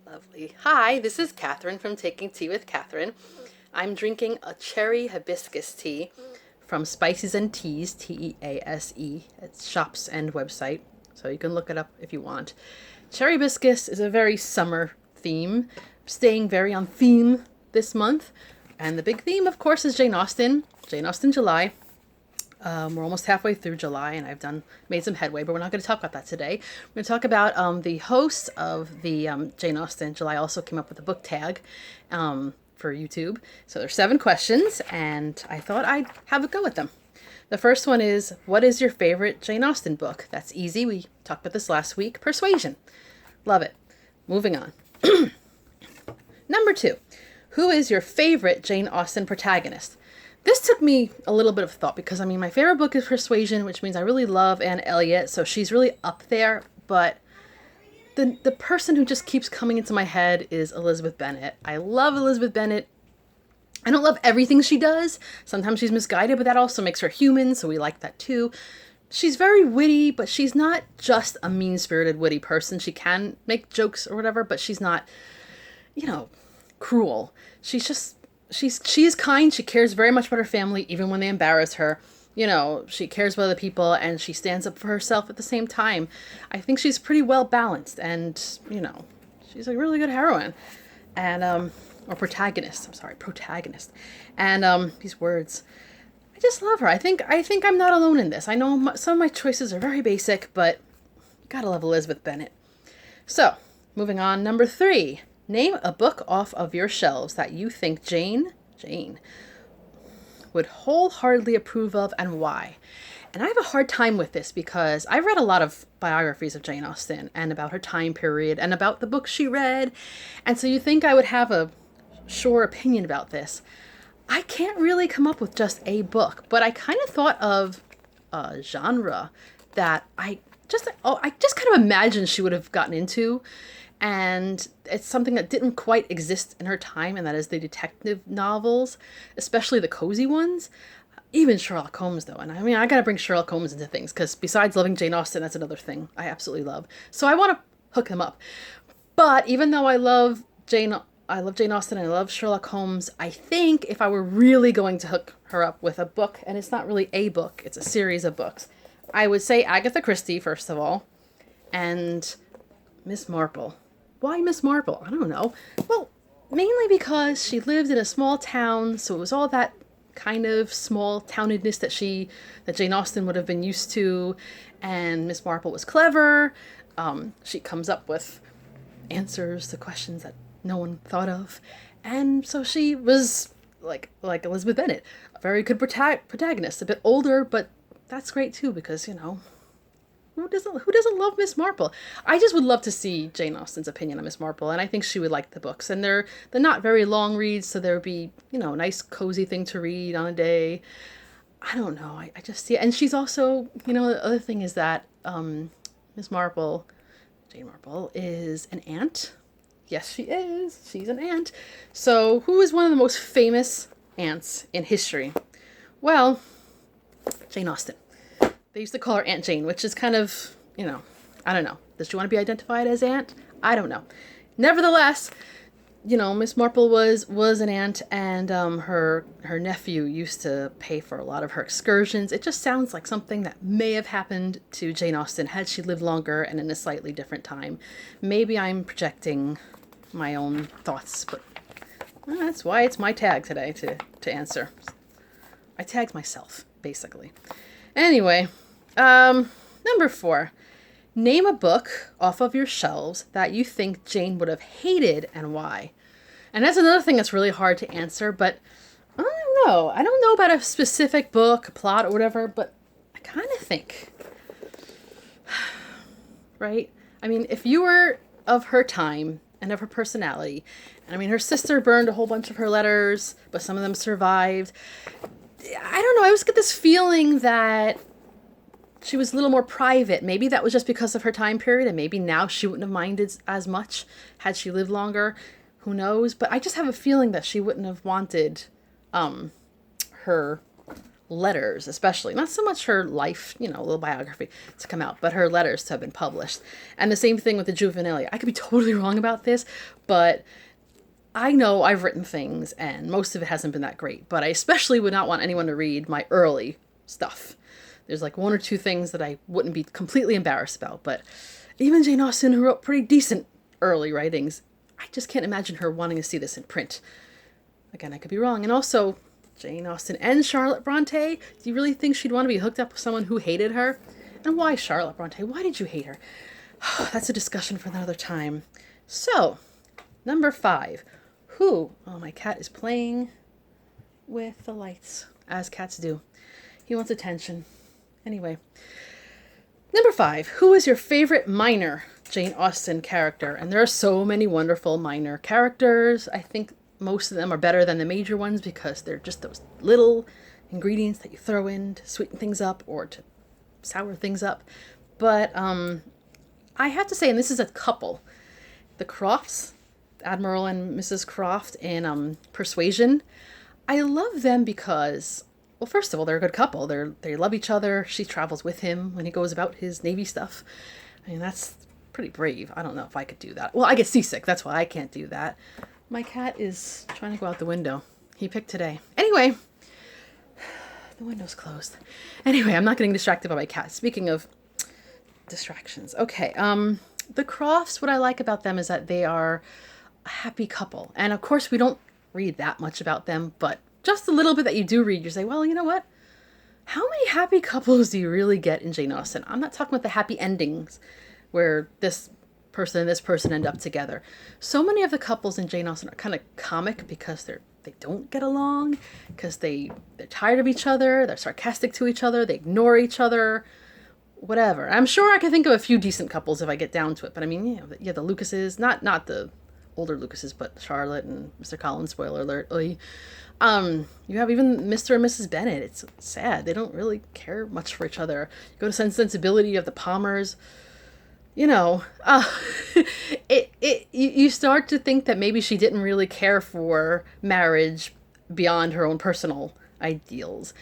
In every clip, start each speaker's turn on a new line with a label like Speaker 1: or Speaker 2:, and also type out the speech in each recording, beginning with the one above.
Speaker 1: Lovely. Hi, this is Catherine from Taking Tea with Catherine. I'm drinking a cherry hibiscus tea from Spices and Teas, Tease. It's shop's and website, so you can look it up if you want. Cherry hibiscus is a very summer theme, staying very on theme this month. And the big theme, of course, is Jane Austen. Jane Austen July. We're almost halfway through July, and I've made some headway, but we're not going to talk about that today. We're going to talk about the host of the Jane Austen July also came up with a book tag for YouTube. So there's 7 questions, and I thought I'd have a go with them. The first one is, what is your favorite Jane Austen book? That's easy. We talked about this last week. Persuasion. Love it. Moving on. Number 2, who is your favorite Jane Austen protagonist? This took me a little bit of thought because, my favorite book is Persuasion, which means I really love Anne Elliot, so she's really up there, but the person who just keeps coming into my head is Elizabeth Bennet. I love Elizabeth Bennet. I don't love everything she does. Sometimes she's misguided, but that also makes her human, so we like that too. She's very witty, but she's not just a mean-spirited, witty person. She can make jokes or whatever, but she's not, cruel. She is kind. She cares very much about her family, even when they embarrass her. She cares about other people, and she stands up for herself at the same time. I think she's pretty well balanced, and, she's a really good heroine. And, or protagonist. I'm sorry, protagonist. And, these words. I just love her. I think I'm not alone in this. I know some of my choices are very basic, but you gotta love Elizabeth Bennet. So, moving on, number 3. Name a book off of your shelves that you think Jane would wholeheartedly approve of, and why. And I have a hard time with this because I've read a lot of biographies of Jane Austen and about her time period and about the books she read. And so you think I would have a sure opinion about this. I can't really come up with just a book, but I kind of thought of a genre that I just kind of imagined she would have gotten into. And it's something that didn't quite exist in her time, and that is the detective novels, especially the cozy ones. Even Sherlock Holmes, though. And I gotta bring Sherlock Holmes into things, because besides loving Jane Austen, that's another thing I absolutely love. So I want to hook them up. But even though I love Jane Austen and I love Sherlock Holmes, I think if I were really going to hook her up with a book, and it's not really a book, it's a series of books, I would say Agatha Christie, first of all, and Miss Marple. Why Miss Marple? I don't know. Well, mainly because she lived in a small town, so it was all that kind of small townedness that Jane Austen would have been used to, and Miss Marple was clever. She comes up with answers to questions that no one thought of, and so she was like Elizabeth Bennet, a very good protagonist, a bit older, but that's great too because who doesn't love Miss Marple? I just would love to see Jane Austen's opinion on Miss Marple, and I think she would like the books. And they're not very long reads, so there would be, a nice cozy thing to read on a day. I don't know. I just see it. And she's also, the other thing is that Miss Marple, Jane Marple, is an aunt. Yes, she is. She's an aunt. So who is one of the most famous aunts in history? Well, Jane Austen. They used to call her Aunt Jane, which is kind of, I don't know. Does she want to be identified as aunt? I don't know. Nevertheless, Miss Marple was an aunt, and her nephew used to pay for a lot of her excursions. It just sounds like something that may have happened to Jane Austen had she lived longer and in a slightly different time. Maybe I'm projecting my own thoughts, but that's why it's my tag today to answer. I tagged myself, basically. Anyway, number 4. Name a book off of your shelves that you think Jane would have hated and why. And that's another thing that's really hard to answer, but I don't know. I don't know about a specific book, plot, or whatever, but I kind of think, right? If you were of her time and of her personality, and her sister burned a whole bunch of her letters, but some of them survived. I don't know. I always get this feeling that she was a little more private. Maybe that was just because of her time period, and maybe now she wouldn't have minded as much had she lived longer. Who knows? But I just have a feeling that she wouldn't have wanted her letters, especially. Not so much her life, little biography to come out, but her letters to have been published. And the same thing with the juvenilia. I could be totally wrong about this, but I know I've written things and most of it hasn't been that great, but I especially would not want anyone to read my early stuff. There's like one or two things that I wouldn't be completely embarrassed about, but even Jane Austen, who wrote pretty decent early writings, I just can't imagine her wanting to see this in print. Again, I could be wrong. And also, Jane Austen and Charlotte Bronte, do you really think she'd want to be hooked up with someone who hated her? And why Charlotte Bronte? Why did you hate her? That's a discussion for another time. So, number 5. Who? Oh, my cat is playing with the lights, as cats do. He wants attention. Anyway. Number 5. Who is your favorite minor Jane Austen character? And there are so many wonderful minor characters. I think most of them are better than the major ones because they're just those little ingredients that you throw in to sweeten things up or to sour things up. But I have to say, and this is a couple, the Crofts, Admiral and Mrs. Croft in Persuasion, I love them because, well, first of all, they're a good couple. They love each other. She travels with him when he goes about his Navy stuff. I mean, that's pretty brave. I don't know if I could do that. Well, I get seasick. That's why I can't do that. My cat is trying to go out the window. He picked today. Anyway, the window's closed. Anyway, I'm not getting distracted by my cat. Speaking of distractions. Okay, the Crofts, what I like about them is that they are a happy couple. And of course, we don't read that much about them, but just a little bit that you do read, you say, well, you know what? How many happy couples do you really get in Jane Austen? I'm not talking about the happy endings where this person and this person end up together. So many of the couples in Jane Austen are kind of comic because they don't get along, because they're tired of each other, they're sarcastic to each other, they ignore each other, whatever. I'm sure I can think of a few decent couples if I get down to it, but I mean, you have the Lucases, not the older Lucases, but Charlotte and Mr. Collins, spoiler alert. You have even Mr. and Mrs. Bennet. It's sad. They don't really care much for each other. You go to Sense and Sensibility of the Palmers. You start to think that maybe she didn't really care for marriage beyond her own personal ideals.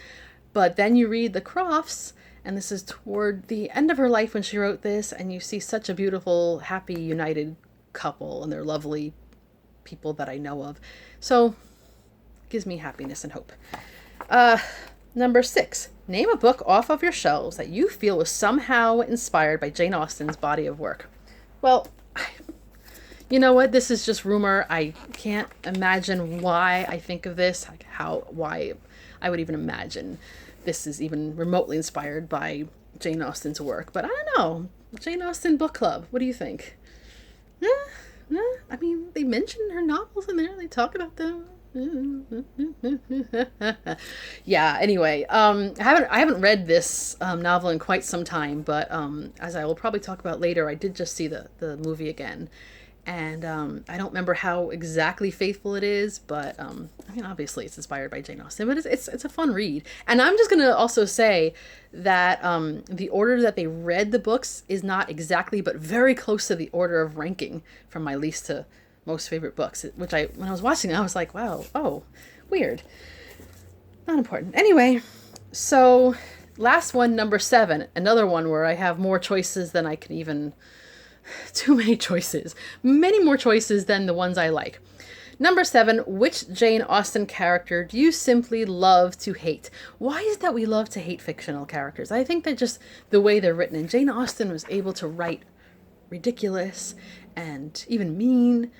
Speaker 1: But then you read the Crofts, and this is toward the end of her life when she wrote this, and you see such a beautiful, happy, united couple, and they're lovely people that I know of. So, it gives me happiness and hope. Number 6. Name a book off of your shelves that you feel was somehow inspired by Jane Austen's body of work. Well, you know what? This is just rumor. I can't imagine why I think of this, why I would even imagine this is even remotely inspired by Jane Austen's work. But I don't know. Jane Austen Book Club. What do you think? I mean, they mention her novels in there. They talk about them. Yeah, anyway, I haven't read this novel in quite some time, but as I will probably talk about later, I did just see the movie again, and I don't remember how exactly faithful it is, but I mean, obviously it's inspired by Jane Austen, but it's a fun read. And I'm just gonna also say that the order that they read the books is not exactly, but very close to the order of ranking from my least to most favorite books, which when I was watching it, I was like, wow, oh, weird. Not important. Anyway, so last one, number 7, another one where I have more choices than I can even, too many choices, many more choices than the ones I like. Number 7, which Jane Austen character do you simply love to hate? Why is it that we love to hate fictional characters? I think they're just the way they're written, and Jane Austen was able to write ridiculous and even mean.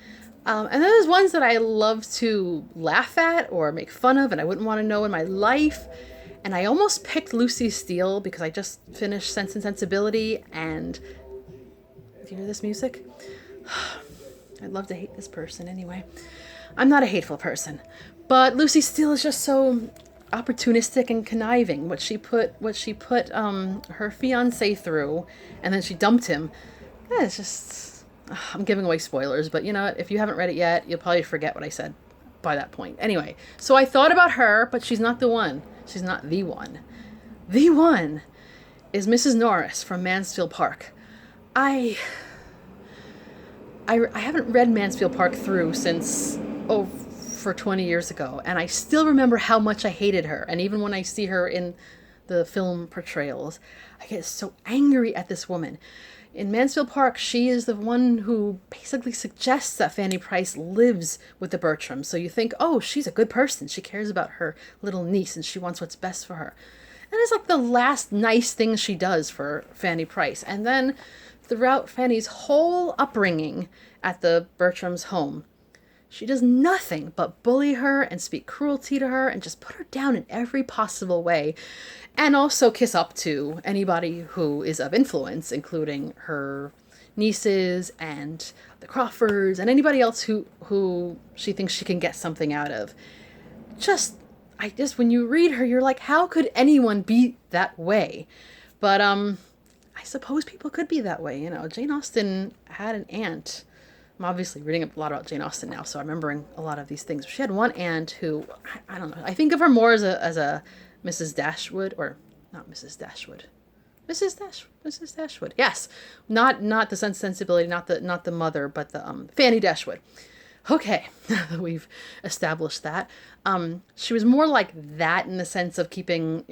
Speaker 1: And then there's ones that I love to laugh at or make fun of and I wouldn't want to know in my life. And I almost picked Lucy Steele because I just finished Sense and Sensibility, and do you hear this music? I'd love to hate this person anyway. I'm not a hateful person, but Lucy Steele is just so opportunistic and conniving. What she put her fiance through, and then she dumped him. It's just, I'm giving away spoilers, but you know what? If you haven't read it yet, you'll probably forget what I said by that point. Anyway, so I thought about her, but she's not the one. She's not the one. The one is Mrs. Norris from Mansfield Park. I haven't read Mansfield Park through since, for 20 years ago, and I still remember how much I hated her. And even when I see her in the film portrayals, I get so angry at this woman. In Mansfield Park, she is the one who basically suggests that Fanny Price lives with the Bertrams. So you think, oh, she's a good person. She cares about her little niece and she wants what's best for her. And it's like the last nice thing she does for Fanny Price. And then throughout Fanny's whole upbringing at the Bertrams' home, she does nothing but bully her and speak cruelty to her and just put her down in every possible way. And also kiss up to anybody who is of influence, including her nieces and the Crawfords and anybody else who she thinks she can get something out of. When you read her, you're like, how could anyone be that way? But I suppose people could be that way. You know, Jane Austen had an aunt. I'm obviously reading a lot about Jane Austen now, so I'm remembering a lot of these things. She had one aunt who, I don't know, I think of her more as a Mrs. Dashwood, or not Mrs. Dashwood. Mrs. Dashwood. Yes. Not the sensibility, not the mother, but the Fanny Dashwood. Okay, we've established that. She was more like that in the sense of keeping,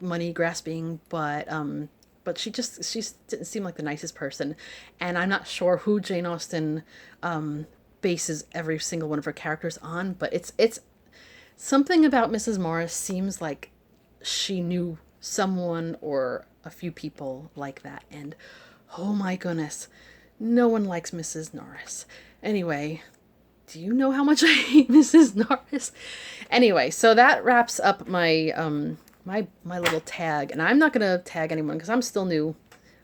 Speaker 1: money grasping, but she didn't seem like the nicest person. And I'm not sure who Jane Austen bases every single one of her characters on, but it's something about Mrs. Morris seems like she knew someone or a few people like that. And oh my goodness, no one likes Mrs. Norris. Anyway, do you know how much I hate Mrs. Norris? Anyway, so that wraps up my my little tag. And I'm not going to tag anyone because I'm still new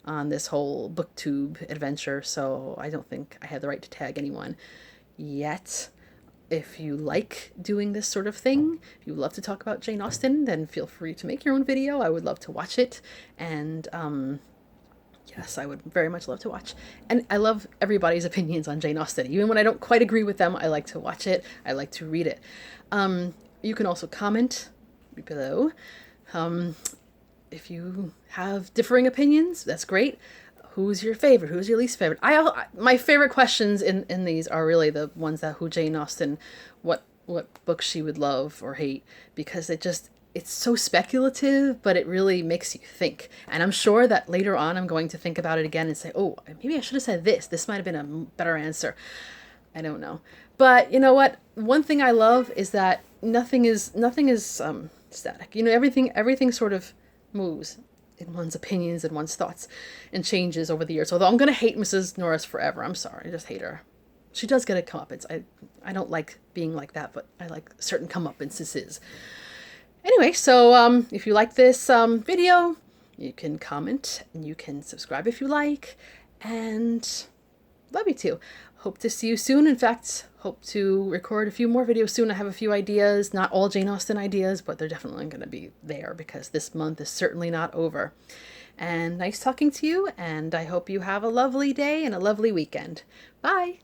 Speaker 1: on this whole booktube adventure. So I don't think I have the right to tag anyone yet. If you like doing this sort of thing, if you love to talk about Jane Austen, then feel free to make your own video. I would love to watch it. And yes, I would very much love to watch. And I love everybody's opinions on Jane Austen. Even when I don't quite agree with them, I like to watch it. I like to read it. You can also comment below. If you have differing opinions, that's great. Who's your favorite? Who's your least favorite? My favorite questions in these are really the ones that who Jane Austen, what books she would love or hate, because it's so speculative, but it really makes you think. And I'm sure that later on I'm going to think about it again and say, oh, maybe I should have said this. This might have been a better answer. I don't know. But you know what? One thing I love is that nothing is static. Everything sort of moves in one's opinions and one's thoughts and changes over the years. Although I'm going to hate Mrs. Norris forever. I'm sorry. I just hate her. She does get a comeuppance. I don't like being like that, but I like certain comeuppances. Anyway, so if you like this video, you can comment and you can subscribe if you like. And love you too. Hope to see you soon. In fact, hope to record a few more videos soon. I have a few ideas, not all Jane Austen ideas, but they're definitely going to be there because this month is certainly not over. And nice talking to you, and I hope you have a lovely day and a lovely weekend. Bye!